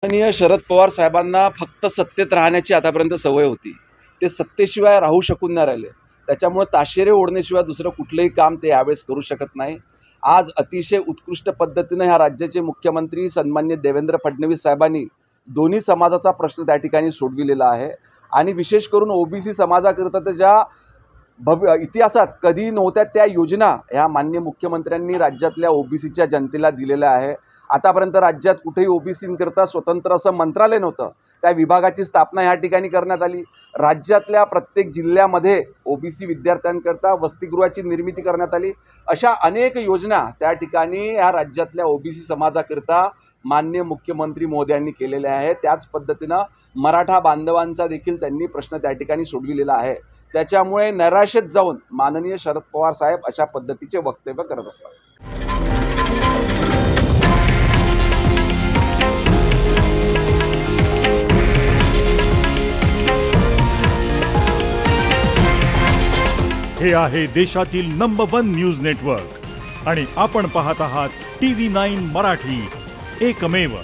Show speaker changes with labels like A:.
A: माननीय शरद पवार साहेबांना फक्त सत्तेत राहण्याची आतापर्यंत सवय होती. ते सत्तेशिवाय राहू शकून नाही राहिले. त्याच्यामुळे ताशेरे ओढण्याशिवाय दुसरं कुठलंही काम ते यावेळेस करू शकत नाही. आज अतिशय उत्कृष्ट पद्धतीने ह्या राज्याचे मुख्यमंत्री सन्माननीय देवेंद्र फडणवीस साहेबांनी दोन्ही समाजाचा प्रश्न त्या ठिकाणी सोडविलेला आहे. आणि विशेष करून ओबीसी समाजाकरिता तर ज्या इतिहासात कधी नव्हत्या त्या योजना ह्या माननीय मुख्यमंत्र्यांनी राज्यातल्या ओबीसीच्या जनतेला दिलेल्या आहे. आतापर्यंत राज्यात कुठेही ओबीसींकरता स्वतंत्र असं मंत्रालय नव्हतं. त्या विभागाची स्थापना ह्या ठिकाणी करण्यात आली. राज्यातल्या प्रत्येक जिल्ह्यामध्ये ओबीसी विद्यार्थ्यांकरता वसतिगृहाची निर्मिती करण्यात आली. अशा अनेक योजना त्या ठिकाणी ह्या राज्यातल्या ओबीसी समाजाकरता माननीय मुख्यमंत्री महोदयांनी केलेल्या आहे. त्याच पद्धतीनं मराठा बांधवांचा देखील त्यांनी प्रश्न त्या ठिकाणी सोडविलेला आहे. त्याच्यामुळे नैराश्यात जाऊन माननीय शरद पवार साहेब अशा पद्धतीचे वक्तव्य करत असतात.
B: हे आहे देशातील नंबर 1 न्यूज नेटवर्क आणि आपण पाहत आहात TV9 मराठी, एकमेव.